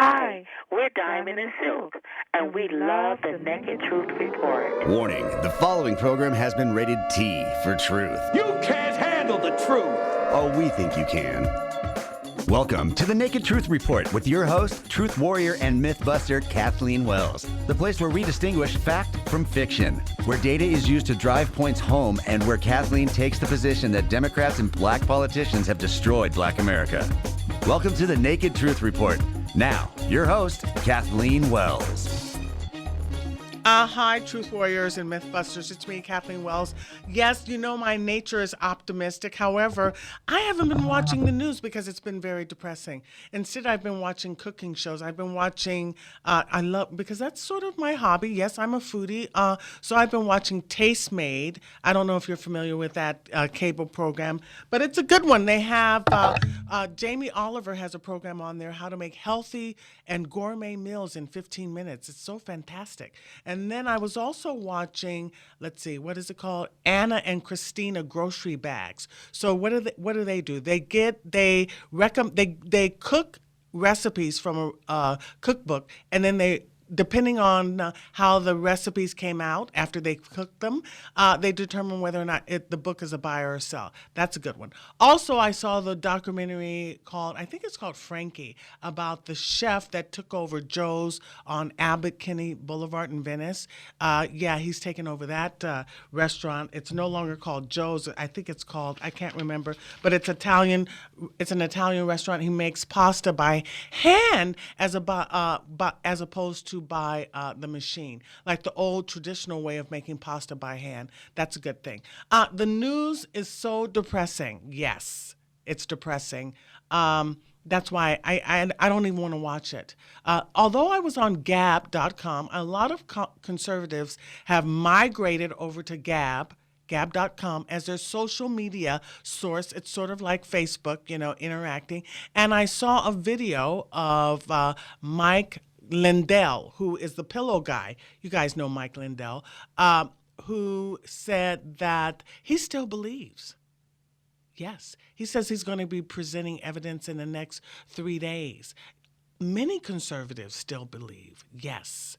Hi, we're Diamond and Silk, and we love the Naked Truth Report. Warning, the following program has been rated T for truth. You can't handle the truth! Oh, we think you can. Welcome to the Naked Truth Report with your host, truth warrior and mythbuster Kathleen Wells. The place where we distinguish fact from fiction, where data is used to drive points home, and where Kathleen takes the position that Democrats and black politicians have destroyed black America. Welcome to the Naked Truth Report. Now, your host, Kathleen Wells. Hi, Truth Warriors and Mythbusters. It's me, Kathleen Wells. Yes, you know my nature is optimistic. However, I haven't been watching the news because it's been very depressing. Instead, I've been watching cooking shows. I've been watching, because that's sort of my hobby. Yes, I'm a foodie. So I've been watching Taste Made. I don't know if you're familiar with that cable program, but it's a good one. They have, Jamie Oliver has a program on there, how to make healthy and gourmet meals in 15 minutes. It's so fantastic. And then I was also watching, let's see, what is it called? Anna and Christina Grocery Bags. So what do they do? They cook recipes from a cookbook, and then depending on how the recipes came out after they cooked them, they determine whether or not the book is a buy or a sell. That's a good one. Also, I saw the documentary I think it's called Frankie, about the chef that took over Joe's on Abbot Kinney Boulevard in Venice. He's taken over that restaurant. It's no longer called Joe's. I think it's called, I can't remember, but it's Italian. It's an Italian restaurant. He makes pasta by hand as opposed to by the machine, like the old traditional way of making pasta by hand. That's a good thing. The news is so depressing. Yes, it's depressing. That's why I don't even want to watch it. Although I was on Gab.com, a lot of conservatives have migrated over to Gab.com as their social media source. It's sort of like Facebook, interacting. And I saw a video of Mike Lindell, who is the pillow guy. You guys know Mike Lindell, who said that he still believes. Yes, he says he's going to be presenting evidence in the next 3 days. Many conservatives still believe, yes,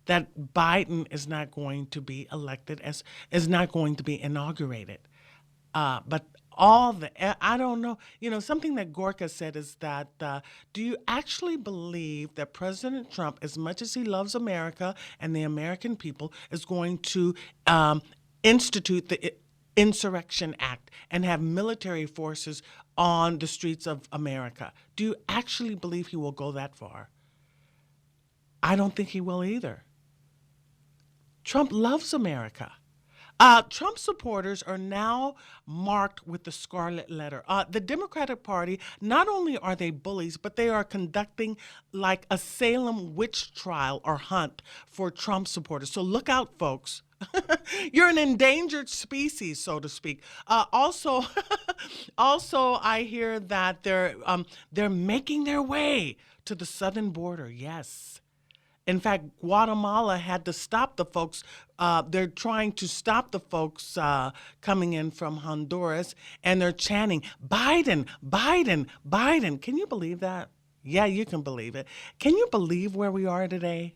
that Biden is not going to be elected, is not going to be inaugurated. But I don't know, something that Gorka said is that, do you actually believe that President Trump, as much as he loves America and the American people, is going to institute the Insurrection Act and have military forces on the streets of America? Do you actually believe he will go that far? I don't think he will either. Trump loves America. Trump supporters are now marked with the scarlet letter. The Democratic Party, not only are they bullies, but they are conducting like a Salem witch trial or hunt for Trump supporters. So look out, folks. You're an endangered species, so to speak. Also, I hear that they're making their way to the southern border. Yes. In fact, Guatemala had to stop the folks. They're trying to stop the folks coming in from Honduras, and they're chanting, Biden, Biden, Biden. Can you believe that? Yeah, you can believe it. Can you believe where we are today?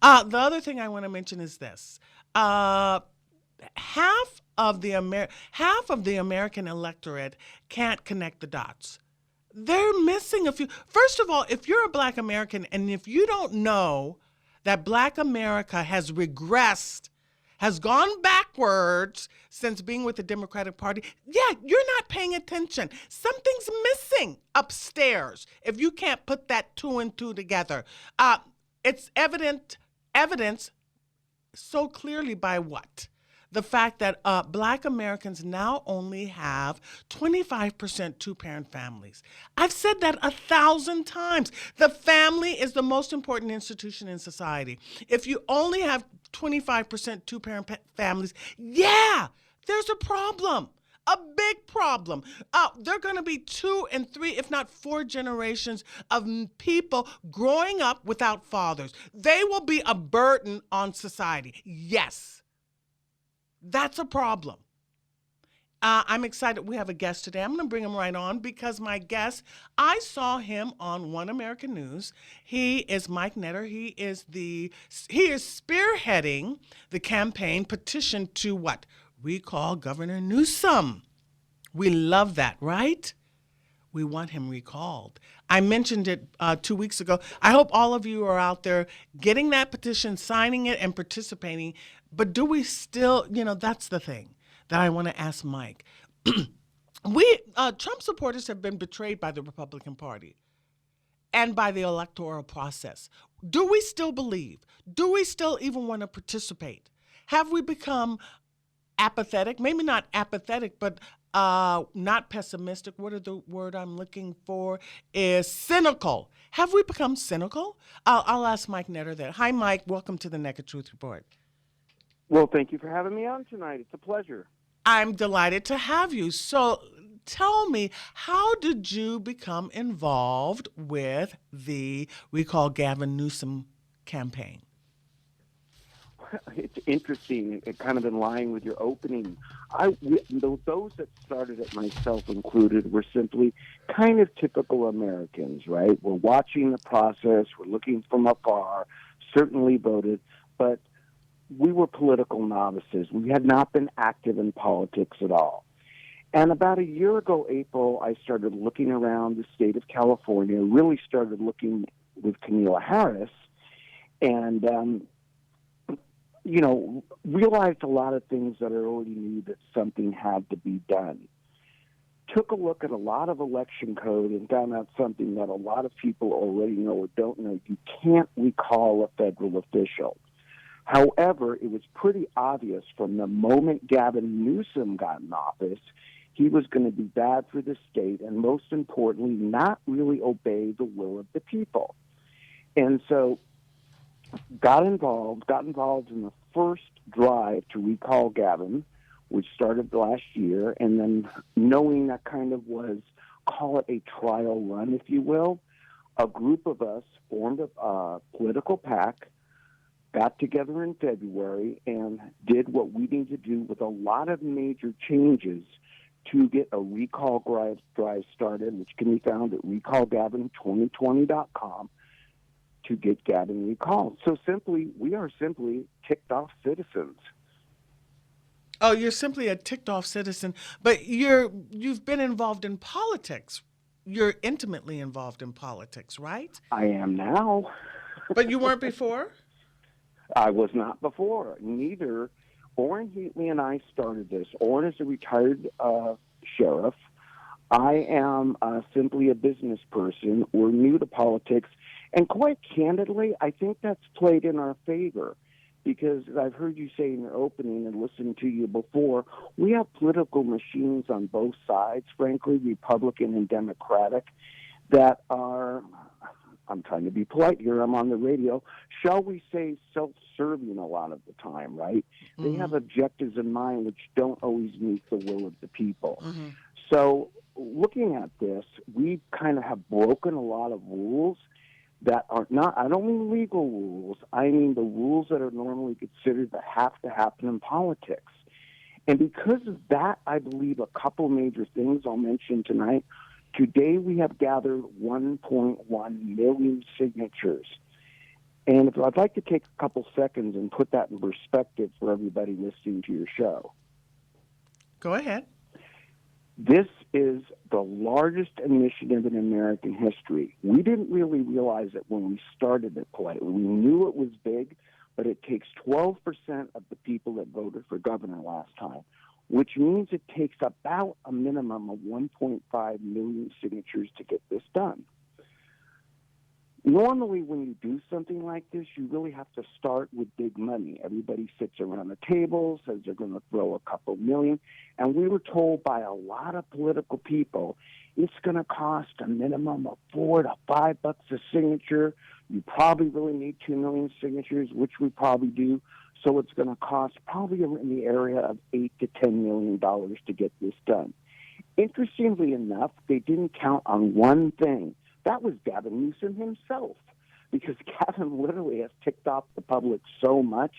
The other thing I want to mention is this. Half of the American electorate can't connect the dots. They're missing a few. First of all, if you're a black American and if you don't know that black America has regressed, has gone backwards since being with the Democratic Party, you're not paying attention. Something's missing upstairs if you can't put that two and two together. It's evidence so clearly by what? The fact that black Americans now only have 25% two-parent families. I've said that 1,000 times. The family is the most important institution in society. If you only have 25% two-parent families, there's a problem. A big problem. There are going to be 2 and 3, if not 4 generations of people growing up without fathers. They will be a burden on society. Yes. That's a problem. I'm excited. We have a guest today. I'm going to bring him right on because my guest, I saw him on One American News. He is Mike Netter. He is spearheading the campaign petition to what? Recall Governor Newsom. We love that, right? We want him recalled. I mentioned it 2 weeks ago. I hope all of you are out there getting that petition, signing it, and participating. But do we still, that's the thing that I want to ask Mike. Trump supporters have been betrayed by the Republican Party and by the electoral process. Do we still believe? Do we still even want to participate? Have we become apathetic? Maybe not apathetic, but not pessimistic. What are the word I'm looking for? Is cynical. Have we become cynical? I'll ask Mike Netter that. Hi, Mike. Welcome to the Naked Truth Report. Well, thank you for having me on tonight. It's a pleasure. I'm delighted to have you. So tell me, how did you become involved with the Recall Gavin Newsom campaign? It's interesting, kind of in line with your opening. Those that started it, myself included, were simply kind of typical Americans, right? We're watching the process, we're looking from afar, certainly voted, but we were political novices. We had not been active in politics at all. And about a year ago, April, I started looking around the state of California, really started looking with Kamala Harris, and realized a lot of things that I already knew that something had to be done. Took a look at a lot of election code and found out something that a lot of people already know or don't know. You can't recall a federal official. However, it was pretty obvious from the moment Gavin Newsom got in office, he was going to be bad for the state and, most importantly, not really obey the will of the people. And so got involved in the first drive to recall Gavin, which started last year, and then knowing that kind of was, call it a trial run, if you will, a group of us formed a political PAC, got together in February, and did what we need to do with a lot of major changes to get a recall drive started, which can be found at recallgavin2020.com. to get Gavin recalled. So we are simply ticked off citizens. Oh, you're simply a ticked off citizen, but you've been involved in politics. You're intimately involved in politics, right? I am now. But you weren't before? I was not before. Neither. Orrin Heatley and I started this. Orrin is a retired sheriff. I am simply a business person. We're new to politics. And quite candidly, I think that's played in our favor because I've heard you say in your opening and listened to you before, we have political machines on both sides, frankly, Republican and Democratic, that are, I'm trying to be polite here, I'm on the radio, shall we say self-serving a lot of the time, right? Mm-hmm. They have objectives in mind which don't always meet the will of the people. Mm-hmm. So looking at this, we kind of have broken a lot of rules that are not, I don't mean legal rules, I mean the rules that are normally considered that have to happen in politics. And because of that, I believe a couple major things I'll mention tonight. Today we have gathered 1.1 million signatures. And if I'd like to take a couple seconds and put that in perspective for everybody listening to your show. Go ahead. This is the largest initiative in American history. We didn't really realize it when we started it politely. We knew it was big, but it takes 12% of the people that voted for governor last time, which means it takes about a minimum of 1.5 million signatures to get this done. Normally, when you do something like this, you really have to start with big money. Everybody sits around the table, says they're going to throw a couple million, and we were told by a lot of political people it's going to cost a minimum of $4 to $5 a signature. You probably really need 2 million signatures, which we probably do. So it's going to cost probably in the area of $8 to $10 million to get this done. Interestingly enough, they didn't count on one thing. That was Gavin Newsom himself. because Gavin literally has ticked off the public so much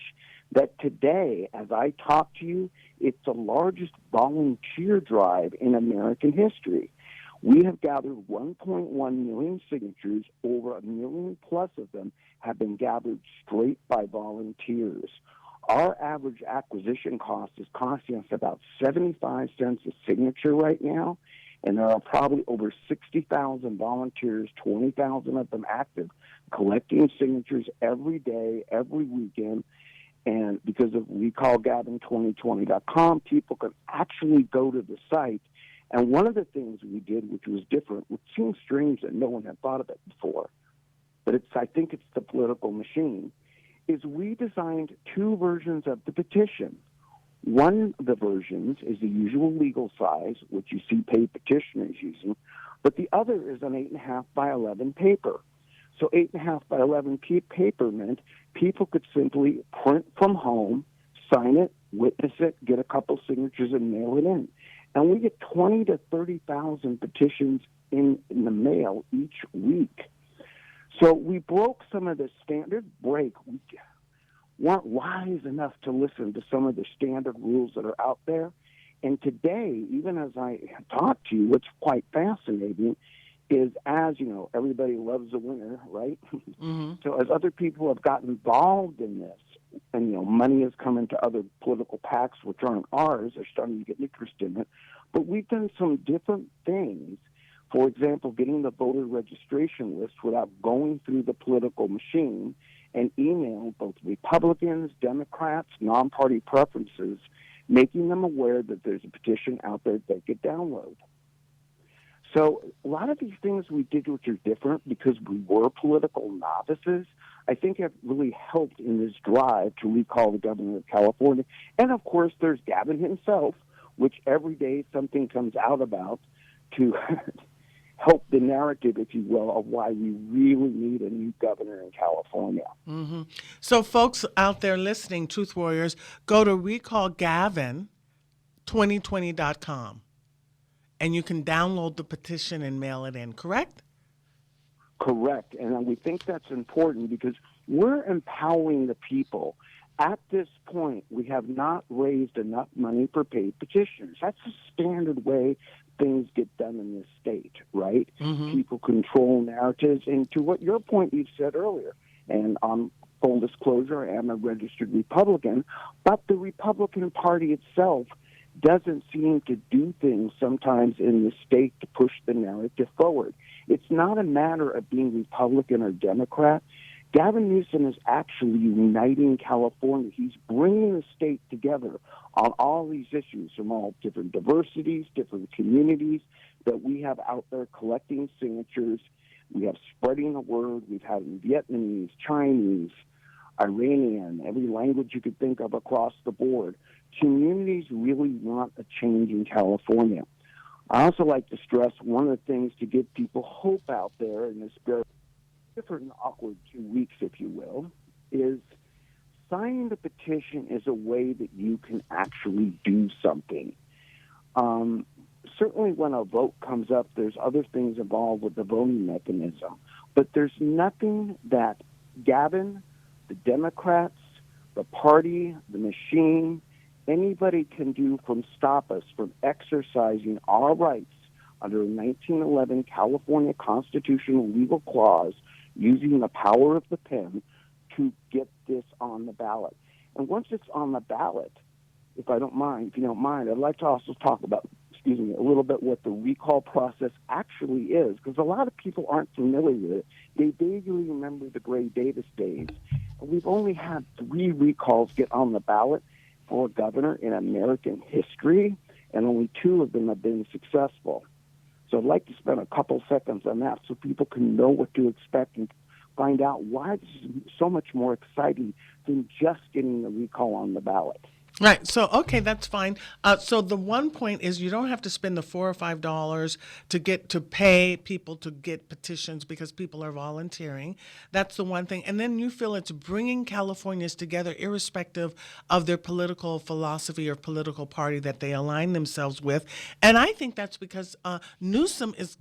that today, as I talk to you, it's the largest volunteer drive in American history. We have gathered 1.1 million signatures. Over 1 million plus of them have been gathered straight by volunteers. Our average acquisition cost is costing us about 75 cents a signature right now, and there are probably over 60,000 volunteers, 20,000 of them active, collecting signatures every day, every weekend. And because of recallgavin2020.com, people can actually go to the site. And one of the things we did, which was different, which seems strange that no one had thought of it before, but I think it's the political machine, is we designed two versions of the petition. One of the versions is the usual legal size, which you see paid petitioners using, but the other is an 8.5 by 11 paper. So 8.5 by 11 paper meant people could simply print from home, sign it, witness it, get a couple signatures, and mail it in. And we get 20 to 30,000 petitions in the mail each week. So we broke some of the standard break. We weren't wise enough to listen to some of the standard rules that are out there. And today, even as I talk to you, what's quite fascinating is, as you know, everybody loves a winner, right? Mm-hmm. So as other people have gotten involved in this, and money has come into other political PACs which aren't ours, they're starting to get interested in it. But we've done some different things. For example, getting the voter registration list without going through the political machine, and email both Republicans, Democrats, non-party preferences, making them aware that there's a petition out there they could download. So a lot of these things we did which are different because we were political novices, I think have really helped in this drive to recall the governor of California. And, of course, there's Gavin himself, which every day something comes out about to help the narrative, if you will, of why we really need a new governor in California. Mm-hmm. So folks out there listening, Truth Warriors, go to recallgavin2020.com. And you can download the petition and mail it in, correct? Correct. And we think that's important because we're empowering the people. At this point, we have not raised enough money for paid petitioners. That's the standard way things get done in this state, right? Mm-hmm. People control narratives. And to what your point you said earlier, and full disclosure, I am a registered Republican, but the Republican Party itself doesn't seem to do things sometimes in the state to push the narrative forward. It's not a matter of being Republican or Democrat. Gavin Newsom is actually uniting California. He's bringing the state together on all these issues from all different diversities, different communities that we have out there collecting signatures. We have spreading the word. We've had Vietnamese, Chinese, Iranian, every language you could think of across the board. Communities really want a change in California. I also like to stress one of the things to give people hope out there in this very different and awkward 2 weeks, if you will, is signing the petition is a way that you can actually do something. Certainly when a vote comes up, there's other things involved with the voting mechanism. But there's nothing that Gavin, the Democrats, the party, the machine, anybody can do from stop us from exercising our rights under a 1911 California constitutional legal clause using the power of the pen to get this on the ballot. And once it's on the ballot, if you don't mind, I'd like to also talk about, a little bit what the recall process actually is, because a lot of people aren't familiar with it. They vaguely remember the Gray Davis days. And we've only had 3 recalls get on the ballot for a governor in American history, and only 2 of them have been successful. So I'd like to spend a couple seconds on that so people can know what to expect and find out why this is so much more exciting than just getting the recall on the ballot. Right. So, okay, that's fine. So the one point is you don't have to spend the $4 or $5 to pay people to get petitions because people are volunteering. That's the one thing. And then you feel it's bringing Californians together irrespective of their political philosophy or political party that they align themselves with. And I think that's because Newsom is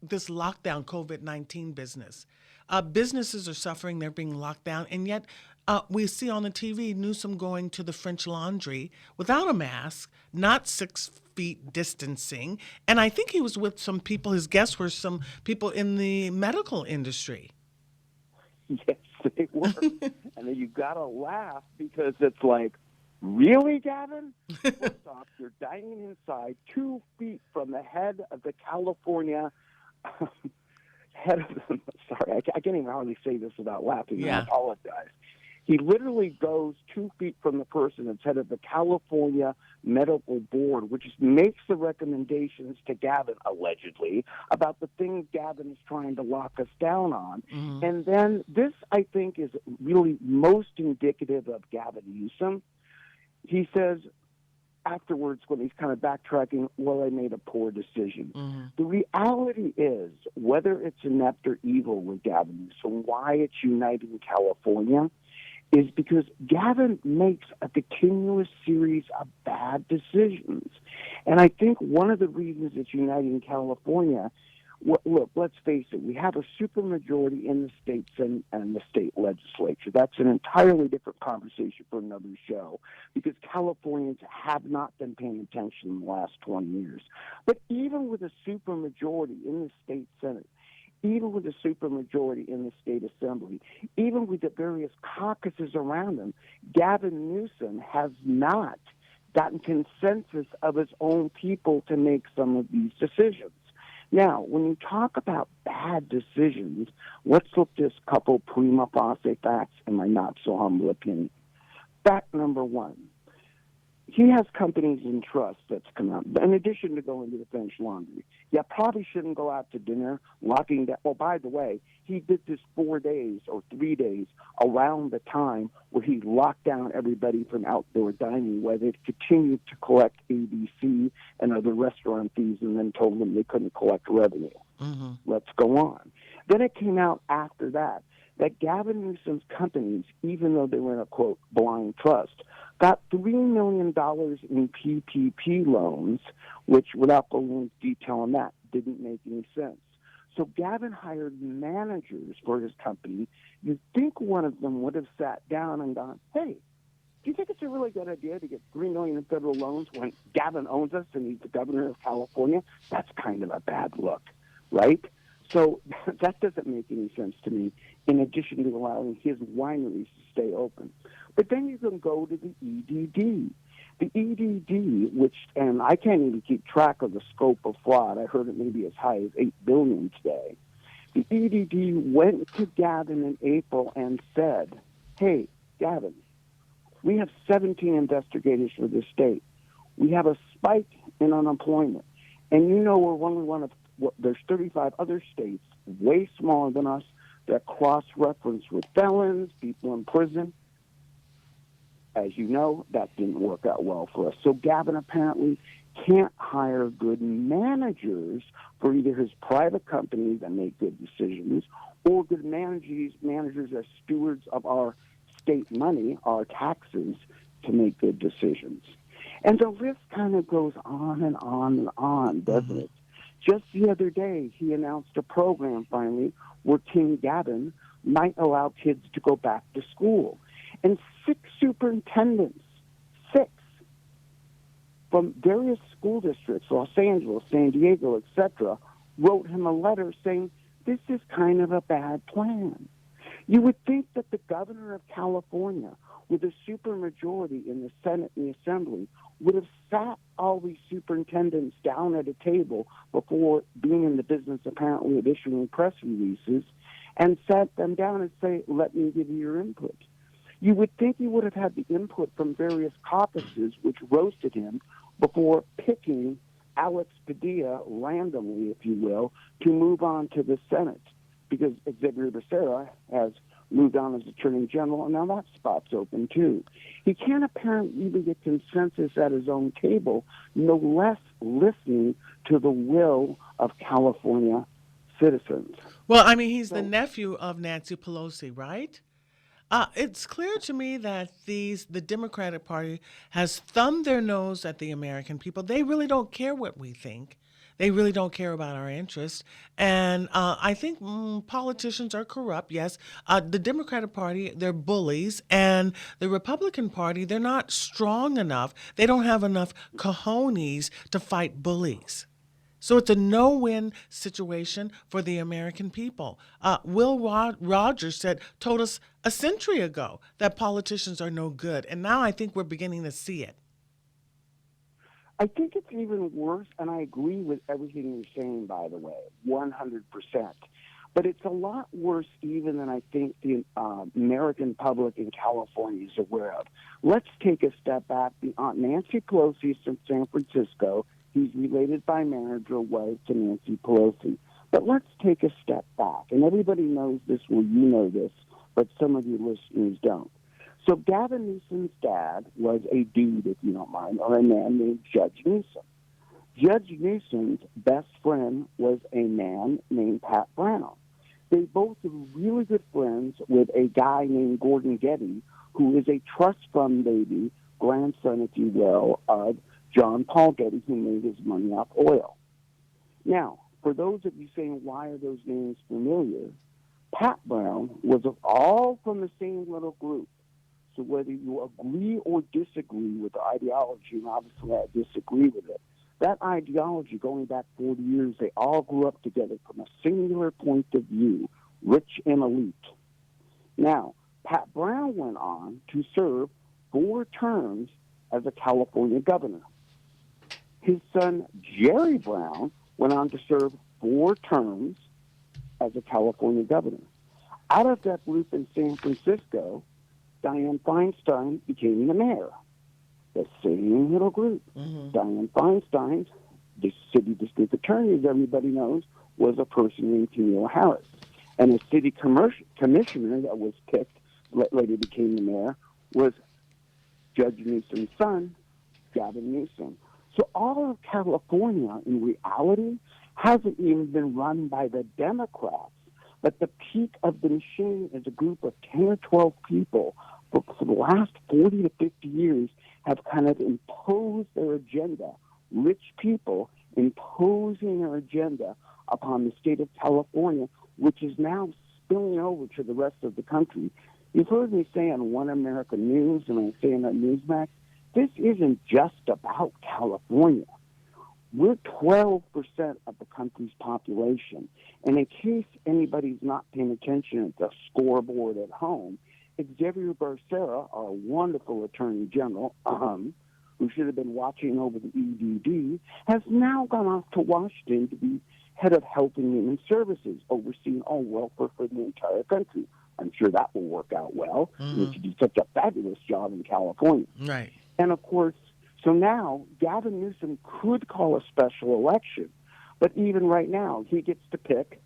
this lockdown COVID-19 business. Businesses are suffering; they're being locked down, and yet we see on the TV Newsom going to the French Laundry without a mask, not 6 feet distancing, and I think he was with some people. His guests were some people in the medical industry. Yes, they were. And then you got to laugh because it's like, really, Gavin? First off, you're dining inside 2 feet from the head of the California sorry, I can't even hardly say this without laughing. Yeah. I apologize. He literally goes 2 feet from the person that's head of the California Medical Board, which makes the recommendations to Gavin, allegedly, about the things Gavin is trying to lock us down on. Mm-hmm. And then this, I think, is really most indicative of Gavin Newsom. He says afterwards, when he's kind of backtracking, well, I made a poor decision. Mm-hmm. The reality is, whether it's inept or evil with Gavin Newsom, why it's uniting California is because Gavin makes a continuous series of bad decisions. And I think one of the reasons it's uniting California, look, let's face it, we have a supermajority in the state Senate and the state legislature. That's an entirely different conversation for another show, because Californians have not been paying attention in the last 20 years. But even with a supermajority in the state Senate, even with a supermajority in the state assembly, even with the various caucuses around him, Gavin Newsom has not gotten consensus of his own people to make some of these decisions. Now, when you talk about bad decisions, let's look at this couple prima facie facts in my not-so-humble opinion. Fact number one, he has companies in trust that's come out. In addition to going to the French Laundry, probably shouldn't go out to dinner, locking down. Oh, by the way, he did this 4 days or 3 days around the time where he locked down everybody from outdoor dining, where they continued to collect ABC and other restaurant fees, and then told them they couldn't collect revenue. Mm-hmm. Let's go on. Then it came out after that Gavin Newsom's companies, even though they were in a, quote, blind trust, got $3 million in PPP loans, which, without going into detail on that, didn't make any sense. So Gavin hired managers for his company. You'd think one of them would have sat down and gone, hey, do you think it's a really good idea to get $3 million in federal loans when Gavin owns us and he's the governor of California? That's kind of a bad look, right? So that doesn't make any sense to me, in addition to allowing his wineries to stay open. But then you can go to the EDD. The EDD, which, and I can't even keep track of the scope of fraud. I heard it maybe as high as $8 billion today. The EDD went to Gavin in April and said, hey, Gavin, we have 17 investigators for this state. We have a spike in unemployment. And you know we're only one of, there's 35 other states, way smaller than us, that cross-reference with felons, people in prison. As you know, that didn't work out well for us. So Gavin apparently can't hire good managers for either his private company that make good decisions or good managers as stewards of our state money, our taxes, to make good decisions. And the list kind of goes on and on and on, doesn't it? Just the other day, he announced a program finally where King Gavin might allow kids to go back to school. And 6 superintendents, 6, from various school districts, Los Angeles, San Diego, etc., wrote him a letter saying, this is kind of a bad plan. You would think that the governor of California, with a supermajority in the Senate and the Assembly, would have sat all these superintendents down at a table before being in the business, apparently, of issuing press releases, and sat them down and say, let me give you your input. You would think he would have had the input from various caucuses, which roasted him, before picking Alex Padilla randomly, if you will, to move on to the Senate, because Xavier Becerra has moved on as Attorney General, and now that spot's open too. He can't apparently even get consensus at his own table, no less listening to the will of California citizens. Well, I mean, he's the nephew of Nancy Pelosi, right? It's clear to me that the Democratic Party has thumbed their nose at the American people. They really don't care what we think. They really don't care about our interests. And I think politicians are corrupt, yes. The Democratic Party, they're bullies. And the Republican Party, they're not strong enough. They don't have enough cojones to fight bullies. So it's a no-win situation for the American people. Will Rogers told us a century ago that politicians are no good, and now I think we're beginning to see it. I think it's even worse, and I agree with everything you're saying, by the way, 100%. But it's a lot worse even than I think the American public in California is aware of. Let's take a step back. Nancy Pelosi is from San Francisco. He's related by marriage or wife to Nancy Pelosi. But let's take a step back. And everybody knows this, well, you know this, but some of your listeners don't. So Gavin Newsom's dad was a dude, if you don't mind, or a man named Judge Newsom. Judge Newsom's best friend was a man named Pat Brown. They both were really good friends with a guy named Gordon Getty, who is a trust fund baby, grandson, if you will, of John Paul Getty, who made his money off oil. Now, for those of you saying, why are those names familiar? Pat Brown was all from the same little group. So whether you agree or disagree with the ideology, and obviously I disagree with it, that ideology going back 40 years, they all grew up together from a singular point of view, rich and elite. Now, Pat Brown went on to serve 4 terms as a California governor. His son, Jerry Brown, went on to serve 4 terms as a California governor. Out of that group in San Francisco, Dianne Feinstein became the mayor. The same little group. Mm-hmm. Dianne Feinstein, the city district attorney, as everybody knows, was a person named Camille Harris. And a city commissioner that was picked, later became the mayor, was Judge Newsom's son, Gavin Newsom. So all of California, in reality, hasn't even been run by the Democrats. But the peak of the machine is a group of 10 or 12 people for the last 40 to 50 years have kind of imposed their agenda, rich people imposing their agenda upon the state of California, which is now spilling over to the rest of the country. You've heard me say on One America News, and I say on Newsmax, this isn't just about California. We're 12% of the country's population. And in case anybody's not paying attention at the scoreboard at home, Xavier Becerra, our wonderful Attorney General, who should have been watching over the EDD, has now gone off to Washington to be head of Health and Human Services, overseeing all welfare for the entire country. I'm sure that will work out well. Mm-hmm. He did such a fabulous job in California. Right. And, of course, so now Gavin Newsom could call a special election, but even right now he gets to pick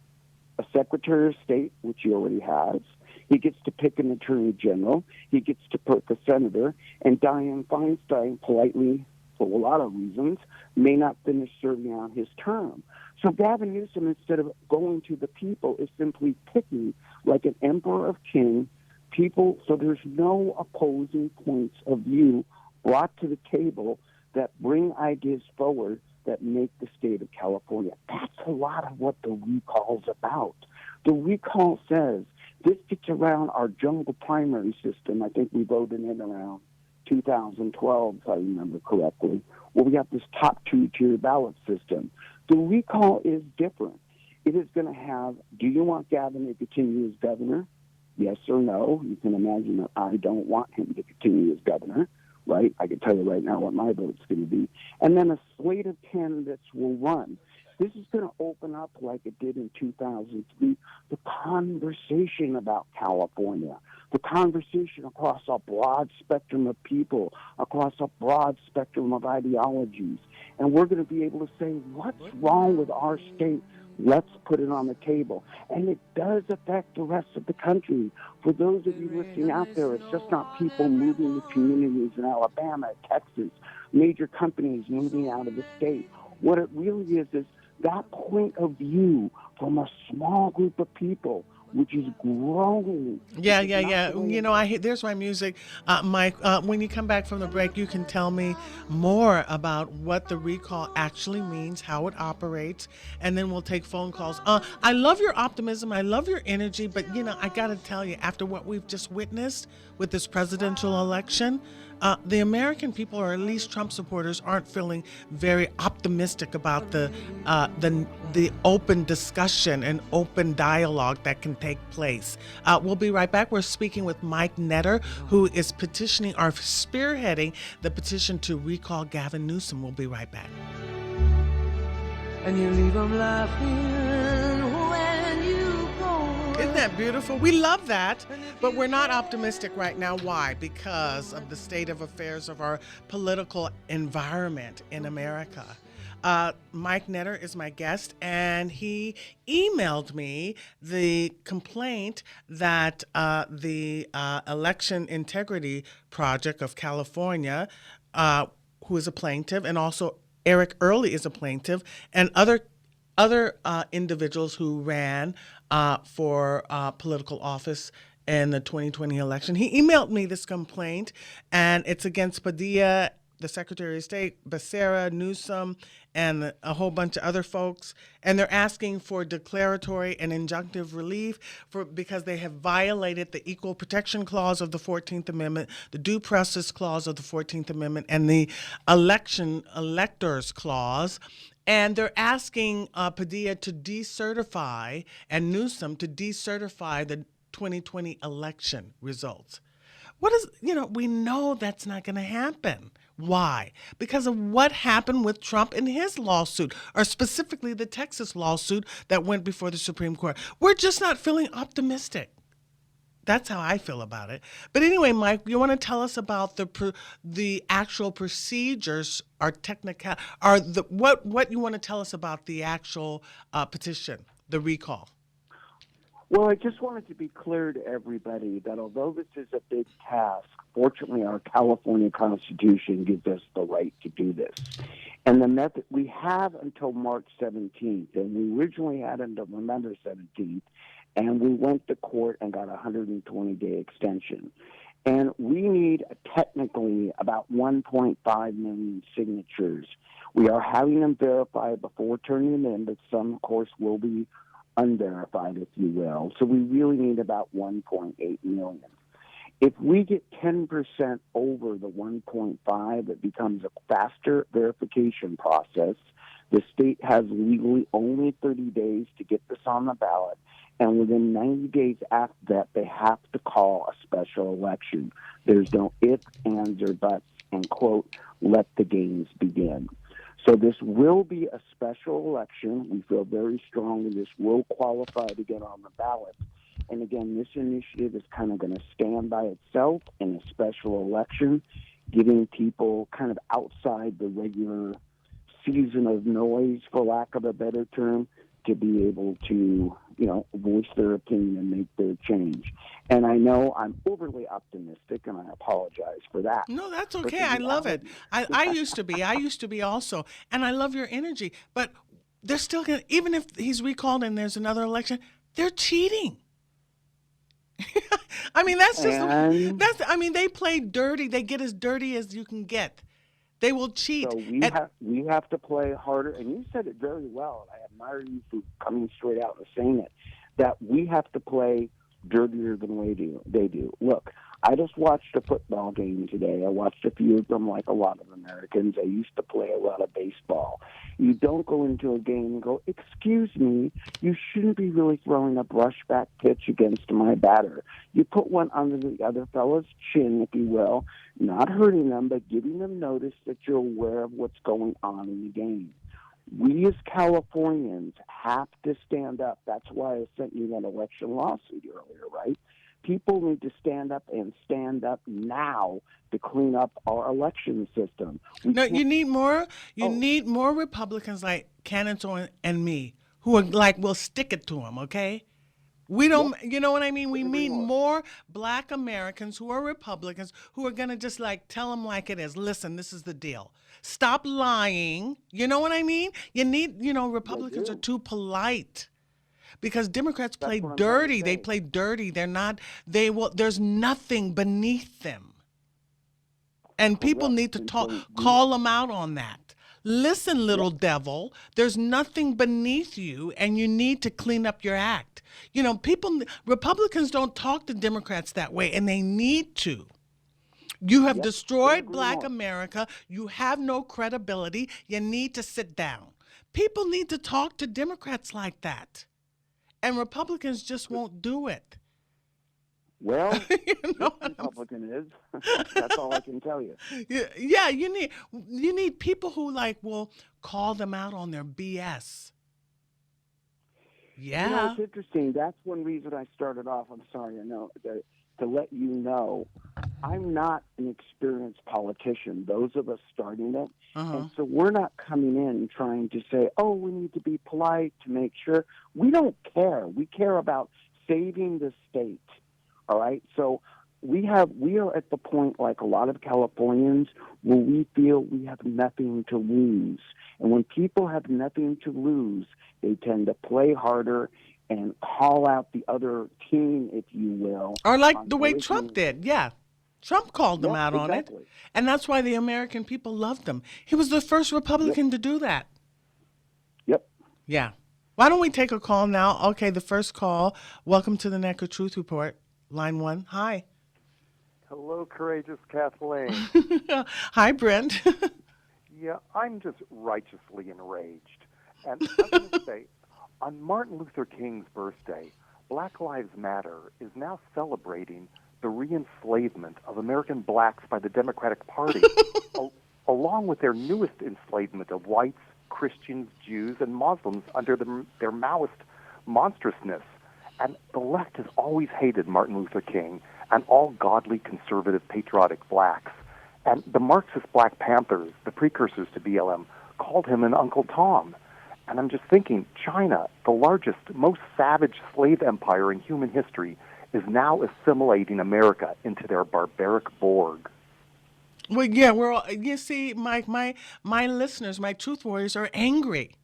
a Secretary of State, which he already has. He gets to pick an Attorney General. He gets to pick a Senator. And Dianne Feinstein, politely, for a lot of reasons, may not finish serving out his term. So Gavin Newsom, instead of going to the people, is simply picking, like an emperor of king, people, so there's no opposing points of view brought to the table that bring ideas forward that make the state of California. That's a lot of what the recall's about. The recall says this gets around our jungle primary system. I think we voted in around 2012, if I remember correctly, where we got this top 2-tier ballot system. The recall is different. It is going to have, do you want Gavin to continue as governor? Yes or no? You can imagine that I don't want him to continue as governor. Right? I can tell you right now what my vote's going to be. And then a slate of candidates will run. This is going to open up, like it did in 2003, the conversation about California, the conversation across a broad spectrum of people, across a broad spectrum of ideologies. And we're going to be able to say, what's wrong with our state? Let's put it on the table. And it does affect the rest of the country. For those of you listening out there, it's just not people moving to communities in Alabama, Texas, major companies moving out of the state. What it really is that point of view from a small group of people which is growing. Yeah, This is yeah, not yeah. the way You know, there's my music, Mike. When you come back from the break, you can tell me more about what the recall actually means, how it operates, and then we'll take phone calls. I love your optimism. I love your energy, but you know, I got to tell you, after what we've just witnessed with this presidential election, the American people, or at least Trump supporters, aren't feeling very optimistic about the open discussion and open dialogue that can take place. We'll be right back. We're speaking with Mike Netter, who is petitioning or spearheading the petition to recall Gavin Newsom. We'll be right back. And you leave them laughing when you go. Isn't that beautiful? We love that, but we're not optimistic right now. Why? Because of the state of affairs of our political environment in America. Mike Netter is my guest, and he emailed me the complaint that the Election Integrity Project of California, who is a plaintiff, and also Eric Early is a plaintiff, and other individuals who ran for political office in the 2020 election. He emailed me this complaint, and it's against Padilla, the Secretary of State, Becerra, Newsom, and a whole bunch of other folks. And they're asking for declaratory and injunctive relief because they have violated the Equal Protection Clause of the 14th Amendment, the Due Process Clause of the 14th Amendment, and the Electors Clause. And they're asking Padilla to decertify and Newsom to decertify the 2020 election results. We know that's not going to happen. Why? Because of what happened with Trump in his lawsuit, or specifically the Texas lawsuit that went before the Supreme Court. We're just not feeling optimistic. That's how I feel about it. But anyway, Mike, you want to tell us about the actual procedures or what you want to tell us about the actual petition, the recall? Well, I just wanted to be clear to everybody that although this is a big task, fortunately our California Constitution gives us the right to do this. And the method we have until March 17th, and we originally had until November 17th, and we went to court and got a 120-day extension. And we need technically about 1.5 million signatures. We are having them verified before turning them in, but some, of course, will be unverified, if you will. So we really need about 1.8 million. If we get 10% over the 1.5, it becomes a faster verification process. The state has legally only 30 days to get this on the ballot, and within 90 days after that, they have to call a special election. There's no ifs, ands, or buts, and, quote, let the games begin. So this will be a special election. We feel very strongly this will qualify to get on the ballot. And again, this initiative is kind of going to stand by itself in a special election, giving people kind of outside the regular season of noise, for lack of a better term, to be able to, voice their opinion and make their change. And I know I'm overly optimistic, and I apologize for that. No, that's okay. I love it. I used to be. I used to be also. And I love your energy. But they're still going to, even if he's recalled and there's another election, they're cheating. I mean, they play dirty. They get as dirty as you can get. They will cheat. So we have to play harder. And you said it very well. And I admire you for coming straight out and saying it, that we have to play dirtier than they do. Look, I just watched a football game today. I watched a few of them like a lot of Americans. I used to play a lot of baseball. You don't go into a game and go, excuse me, you shouldn't be really throwing a brushback pitch against my batter. You put one under the other fellow's chin, if you will, not hurting them, but giving them notice that you're aware of what's going on in the game. We as Californians have to stand up. That's why I sent you that election lawsuit earlier, right? People need to stand up and stand up now to clean up our election system. You need more. You need more Republicans like Cannon and me who are like, we'll stick it to them, okay? We don't, you know what I mean? We need more Black Americans who are Republicans who are going to just like tell them like it is. Listen, this is the deal. Stop lying. You know what I mean? You need, Republicans are too polite. because Democrats play what I'm trying to dirty. They say. play dirty. They're not. They will. There's nothing beneath them, and people Correct. need to And talk. so Call them out on that. Listen, little devil. There's nothing beneath you, and you need to clean up your act. You know, Republicans don't talk to Democrats that way, and they need to. You have couldn't destroyed agree Black more. America. You have no credibility. You need to sit down. People need to talk to Democrats like that. And Republicans just won't do it. Well, You know this Republican is. That's all I can tell you. Yeah, you need people who will call them out on their BS. Yeah. You know, it's interesting. That's one reason I started off. I'm sorry, I know, to let you know, I'm not an experienced politician. Those of us starting it. And so we're not coming in trying to say, oh, we need to be polite to make sure. We don't care. We care about saving the state. All right? So we are at the point, like a lot of Californians, where we feel we have nothing to lose. And when people have nothing to lose, they tend to play harder and call out the other team, if you will. Or like the way Trump did. Yeah. Trump called them out on it. And that's why the American people loved him. He was the first Republican to do that. Yep. Yeah. Why don't we take a call now? Okay, the first call. Welcome to the Naked Truth Report. Line 1. Hi. Hello, courageous Kathleen. Hi, Brent. Yeah, I'm just righteously enraged. And I'm going to say, on Martin Luther King's birthday, Black Lives Matter is now celebrating the re-enslavement of American blacks by the Democratic Party, along with their newest enslavement of whites, Christians, Jews, and Muslims under their Maoist monstrousness. And the left has always hated Martin Luther King and all godly, conservative, patriotic blacks. And the Marxist Black Panthers, the precursors to BLM, called him an Uncle Tom. And I'm just thinking, China, the largest, most savage slave empire in human history, is now assimilating America into their barbaric Borg. Well, yeah, we're all, you see, Mike, my listeners, my truth warriors are angry.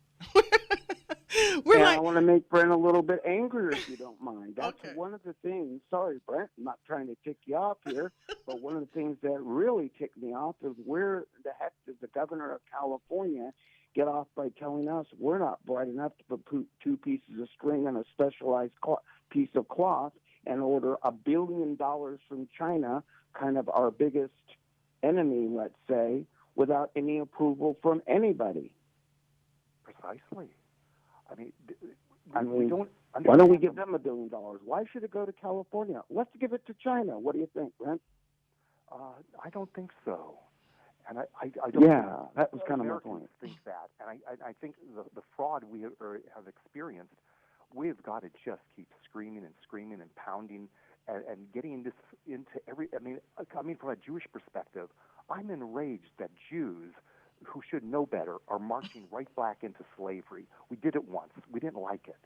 I want to make Brent a little bit angrier, if you don't mind. That's one of the things. Sorry, Brent, I'm not trying to tick you off here, but one of the things that really ticked me off is where the heck did the governor of California get off by telling us we're not bright enough to put 2 pieces of string on a specialized piece of cloth and order $1 billion from China, kind of our biggest enemy, let's say, without any approval from anybody. Precisely. I mean, why don't we give them $1 billion? Why should it go to California? Let's give it to China. What do you think, Brent? I don't think so. And I don't. Yeah, that was kind of my point. Think that, and I think the fraud we have experienced, we've got to just keep screaming and screaming and pounding and getting this into every. I mean, from a Jewish perspective, I'm enraged that Jews, who should know better, are marching right back into slavery. We did it once. We didn't like it.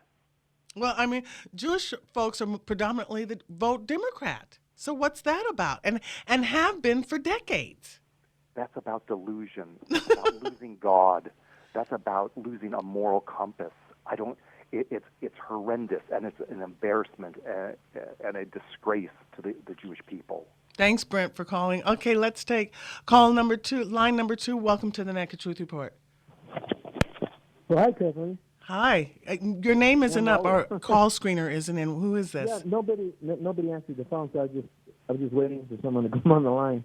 Well, I mean, Jewish folks are predominantly that vote Democrat. So what's that about? And have been for decades. That's about delusion. That's about losing God. That's about losing a moral compass. It's horrendous, and it's an embarrassment and a disgrace to the Jewish people. Thanks, Brent, for calling. Okay, let's take call number 2, line number 2. Welcome to the Naked Truth Report. Well, hi, Kathleen. Hi. Your name isn't up. Our call screener isn't in. Who is this? Yeah, nobody answered the phone, so I was just waiting for someone to come on the line.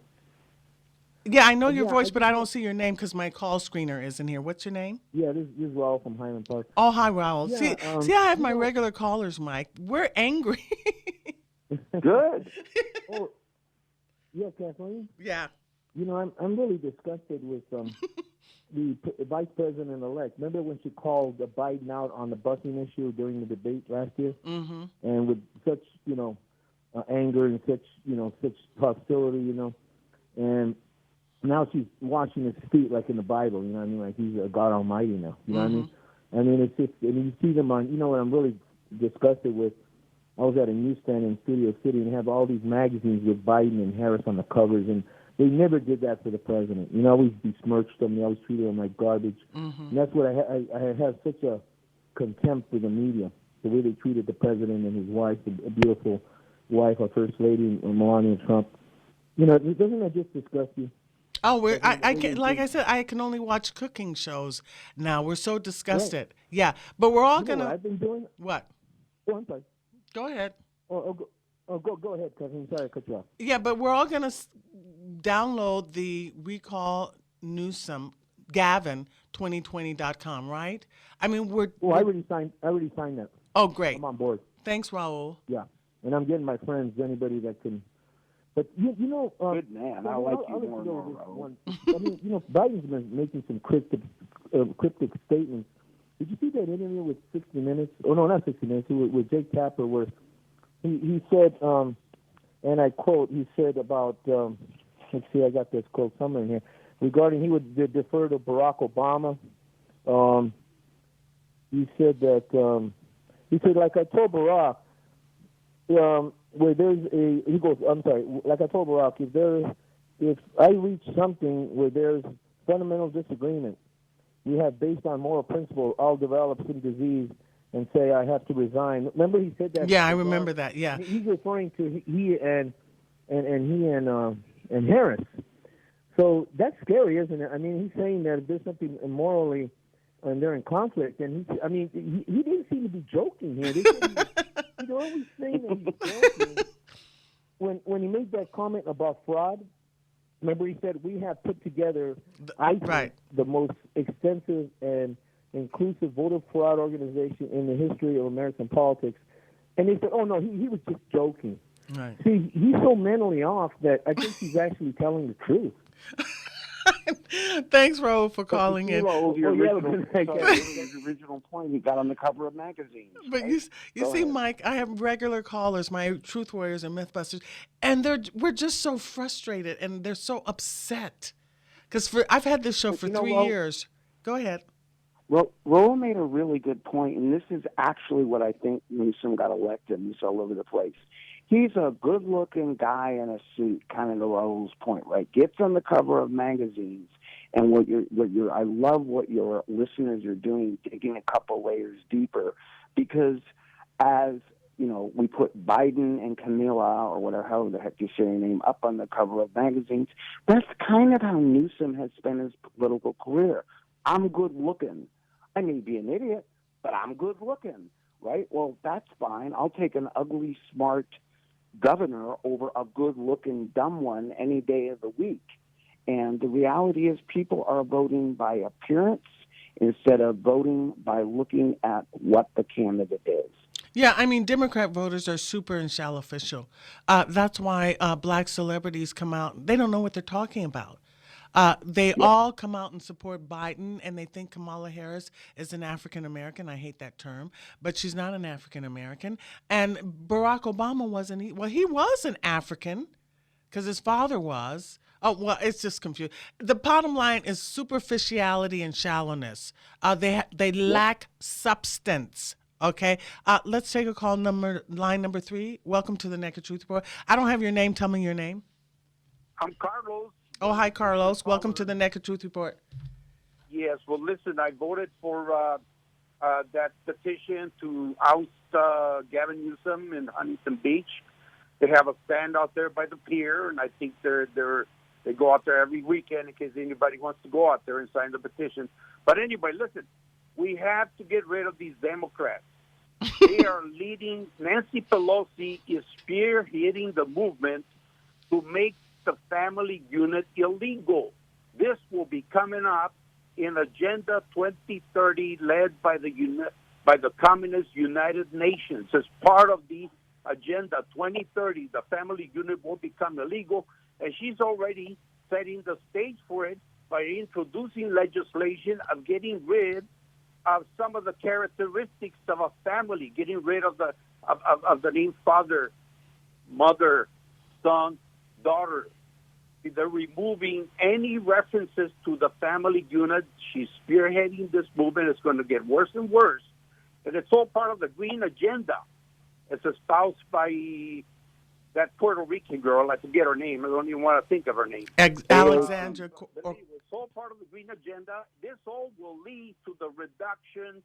Yeah, I know your voice, but I don't see your name because my call screener isn't here. What's your name? Yeah, this is Raul from Highland Park. Oh, hi, Raul. Yeah, see, I have my regular callers, Mike. We're angry. Good. Oh, yeah, Kathleen. Yeah. You know, I'm really disgusted with the vice president-elect. Remember when she called Biden out on the busing issue during the debate last year? Mm-hmm. And with such, anger and such hostility, and now she's washing his feet like in the Bible, you know what I mean? Like he's a God Almighty now, you know what I mean? I mean, it's just, and you see them on, what I'm really disgusted with, I was at a newsstand in Studio City and they have all these magazines with Biden and Harris on the covers, and they never did that for the president. You know, always besmirched them. They always treated him like garbage. Mm-hmm. And that's what I have such a contempt for the media. the way they treated the president and his wife, a beautiful wife, our First Lady, Melania Trump. Doesn't that just disgust you? Oh, I can, like I said, I can only watch cooking shows now. We're so disgusted. Right. Yeah, but we're all You know gonna. what I've been doing? What? Oh, I'm sorry. Go ahead. Go ahead, cousin. Sorry, I cut you off. Yeah, but we're all gonna download the Recall Newsom Gavin 2020.com, right? I mean, I already signed that. Oh, great. I'm on board. Thanks, Raul. Yeah, and I'm getting my friends, anybody that can. But you know, good man. I like you more and more. I mean, Biden's been making some cryptic statements. Did you see that interview with 60 Minutes? Oh no, not 60 Minutes. With Jake Tapper, where he said, and I quote, he said about, let's see, I got this quote somewhere in here, regarding he would defer to Barack Obama. He said that, like I told Barack, where there's he goes, I'm sorry, like I told Barack, if I reach something where there's fundamental disagreement, we have based on moral principle, I'll develop some disease and say I have to resign. Remember he said that? Yeah, I remember that. Yeah, he's referring to he and Harris. So that's scary, isn't it? I mean, he's saying that if there's something immorally and they're in conflict, and he didn't seem to be joking here. He's always saying that he's joking. When he made that comment about fraud, remember he said we have put together, I think, the most extensive and inclusive voter fraud organization in the history of American politics. And they said, oh, no, he was just joking. Right. See, he's so mentally off that I think he's actually telling the truth. Thanks, Raul, for calling in. The original point, he got on the cover of magazines. But right? you see, Mike, I have regular callers, my Truth Warriors and Mythbusters, and we're just so frustrated and they're so upset. Because I've had this show for 3 years. Go ahead. Well, Raul made a really good point, and this is actually what I think Newsom got elected, and it's all over the place. He's a good-looking guy in a suit, kind of to Raul's point, right? Gets on the cover of magazines, and I love what your listeners are doing, digging a couple layers deeper, because as we put Biden and Camilla, or whatever, however the heck you say your name, up on the cover of magazines. That's kind of how Newsom has spent his political career. I'm good-looking. I may be an idiot, but I'm good-looking, right? Well, that's fine. I'll take an ugly, smart governor over a good-looking, dumb one any day of the week. And the reality is people are voting by appearance instead of voting by looking at what the candidate is. Yeah, I mean, Democrat voters are super and shallow-official. That's why black celebrities come out. They don't know what they're talking about. They all come out and support Biden, and they think Kamala Harris is an African-American. I hate that term, but she's not an African-American. And Barack Obama wasn't. He was an African because his father was. Oh, well, it's just confused. The bottom line is superficiality and shallowness. They lack substance. Okay, let's take a call. Line number 3. Welcome to the Naked Truth Report. I don't have your name. Tell me your name. I'm Carlos. Oh, hi, Carlos. Welcome to the Naked Truth Report. Yes. Well, listen, I voted for that petition to oust Gavin Newsom in Huntington Beach. They have a stand out there by the pier, and I think they go out there every weekend in case anybody wants to go out there and sign the petition. But anyway, listen, we have to get rid of these Democrats. They are leading. Nancy Pelosi is spearheading the movement to make the family unit illegal. This will be coming up in Agenda 2030, led by the Communist United Nations. As part of the Agenda 2030, the family unit will become illegal, and she's already setting the stage for it by introducing legislation of getting rid of some of the characteristics of a family, getting rid of the name father, mother, son, daughter. They're removing any references to the family unit. She's spearheading this movement. It's going to get worse and worse. And it's all part of the Green Agenda. It's espoused by that Puerto Rican girl. I forget her name. I don't even want to think of her name. Alexandra. It's all part of the Green Agenda. This all will lead to the reduction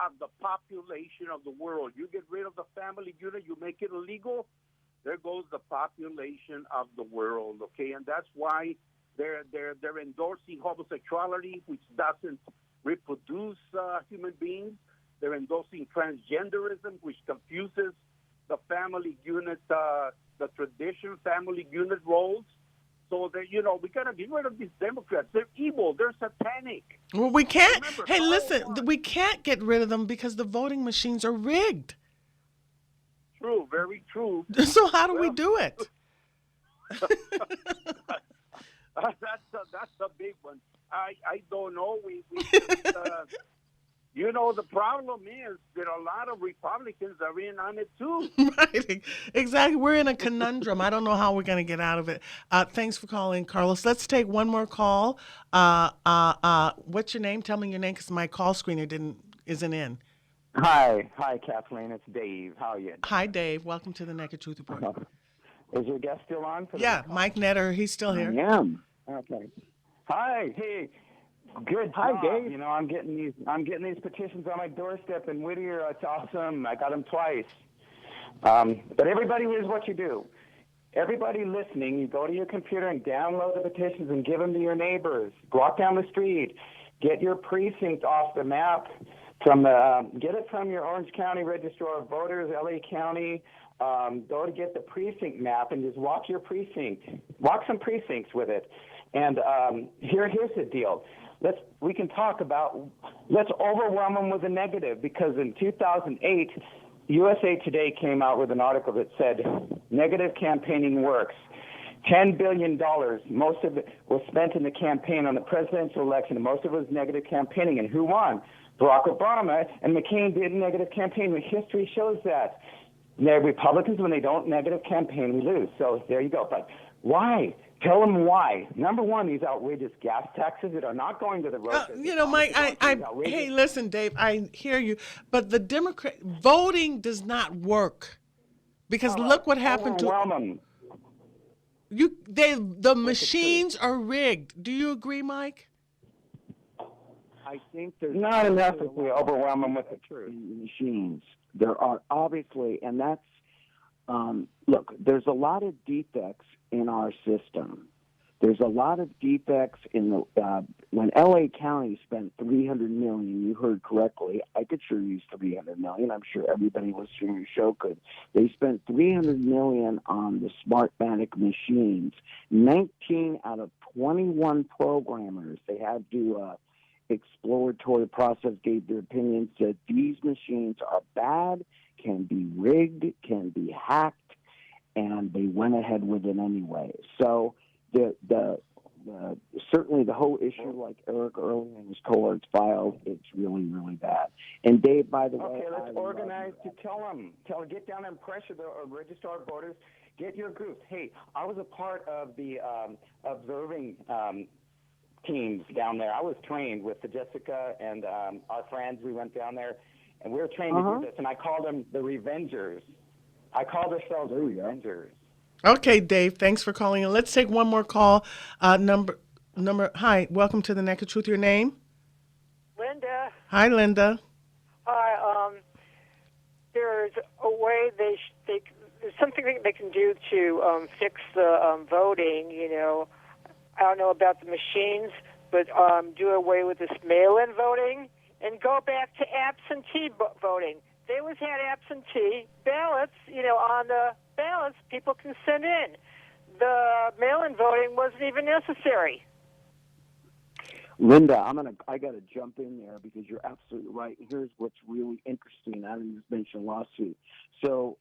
of the population of the world. You get rid of the family unit, you make it illegal, there goes the population of the world, okay? And that's why they're endorsing homosexuality, which doesn't reproduce human beings. They're endorsing transgenderism, which confuses the family unit, the traditional family unit roles. So that, you know, we got to get rid of these Democrats. They're evil. They're satanic. Well, we can't. Remember, Hey, listen, we can't get rid of them because the voting machines are rigged. True, very true. So how do we do it? That's a big one. I don't know. We you know, the problem is that a lot of Republicans are in on it too. Right, exactly. We're in a conundrum. I don't know how we're going to get out of it. Thanks for calling, Carlos. Let's take one more call. What's your name? Tell me your name because my call screener isn't in. Hi, Kathleen. It's Dave. How are you? Hi, Dave. Welcome to the Naked Truth Report. Is your guest still on? Yeah, Mike Netter. He's still here. I am. Okay. Hi. Hey. Good. Hi, job. Dave. You know, I'm getting these petitions on my doorstep in Whittier. It's awesome. I got them twice. But everybody, here's what you do. Everybody listening, you go to your computer and download the petitions and give them to your neighbors. Walk down the street. Get your precinct off the map. Get it from your Orange County Registrar of Voters, LA County. Go to get the precinct map and just walk your precinct. Walk some precincts with it. And here's the deal. Let's overwhelm them with a negative, because in 2008, USA Today came out with an article that said negative campaigning works. $10 billion, most of it was spent in the campaign on the presidential election, and most of it was negative campaigning. And who won? Barack Obama, and McCain did negative campaign. History shows that. The Republicans, when they don't negative campaign, we lose. So there you go. But why? Tell them why. Number one, these outrageous gas taxes that are not going to the road. You know, Mike, hey, listen, Dave, I hear you, but the Democrat voting does not work, because look what happened to you. The machines are rigged. Do you agree, Mike? I think there's not enough if we overwhelm them with the truth. Machines. There are obviously, and that's look. There's a lot of defects in our system. There's a lot of defects in the when LA County spent $300 million. You heard correctly. I could sure use $300 million. I'm sure everybody listening to your show could. They spent $300 million on the Smartmatic machines. 19 out of 21 programmers they had to exploratory process gave their opinions that these machines are bad, can be rigged, can be hacked, and they went ahead with it anyway. So certainly the whole issue, like Eric earlier in his cohorts filed, it's really, really bad. And Dave, by the way, let's organize to get down there and pressure the registrar of voters. Get your groups. Hey, I was a part of the observing teams down there. I was trained with Jessica and our friends. We went down there, and we were trained to do this. And I called them the Revengers. I called ourselves the Revengers. Okay, Dave. Thanks for calling in. Let's take one more call. Number. Hi. Welcome to the Naked Truth. Your name? Linda. Hi, Linda. Hi. There's a way there's something they can do to fix the voting. You know, I don't know about the machines, but do away with this mail-in voting and go back to absentee voting. They always had absentee ballots, you know, on the ballots people can send in. The mail-in voting wasn't even necessary. Linda, I got to jump in there because you're absolutely right. Here's what's really interesting. I didn't just mention lawsuit. So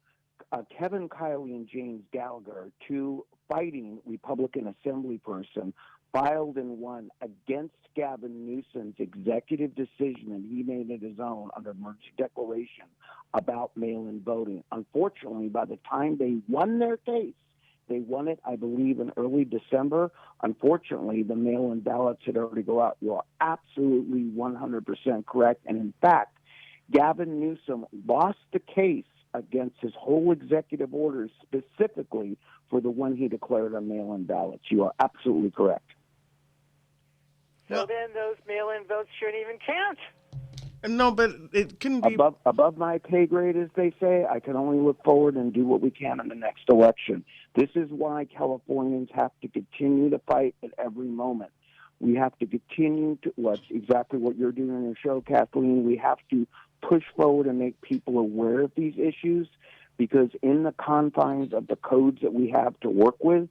Kevin Kiley and James Gallagher, two fighting Republican assemblyperson, filed and won against Gavin Newsom's executive decision, and he made it his own under emergency declaration about mail-in voting. Unfortunately, by the time they won their case, they won it, I believe, in early December. Unfortunately, the mail-in ballots had already go out. You are absolutely 100% correct. And in fact, Gavin Newsom lost the case against his whole executive orders, specifically for the one he declared on mail-in ballots. You are absolutely correct. So then those mail-in votes shouldn't even count. No, but it couldn't be above my pay grade, as they say. I can only look forward and do what we can in the next election. This is why Californians have to continue to fight at every moment. We have to continue to, exactly what you're doing in your show, Kathleen. We have to push forward and make people aware of these issues, because in the confines of the codes that we have to work with,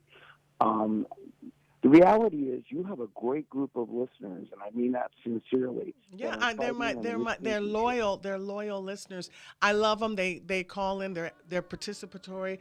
the reality is you have a great group of listeners, and I mean that sincerely. Yeah, they're loyal. They're loyal listeners. I love them. They call in. They're participatory.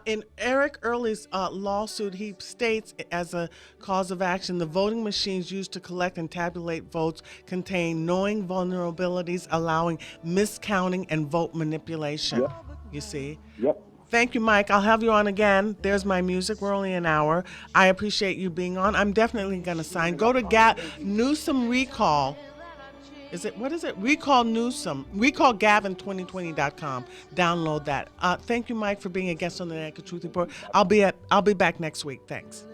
In Eric Early's lawsuit, he states as a cause of action, the voting machines used to collect and tabulate votes contain knowing vulnerabilities, allowing miscounting and vote manipulation. Yep. You see. Yep. Thank you, Mike. I'll have you on again. There's my music. We're only an hour. I appreciate you being on. I'm definitely going to sign. Go to Newsom Recall. What is it? Recall Newsom. RecallGavin2020.com. Download that. Thank you, Mike, for being a guest on the Naked Truth Report. I'll be back next week. Thanks.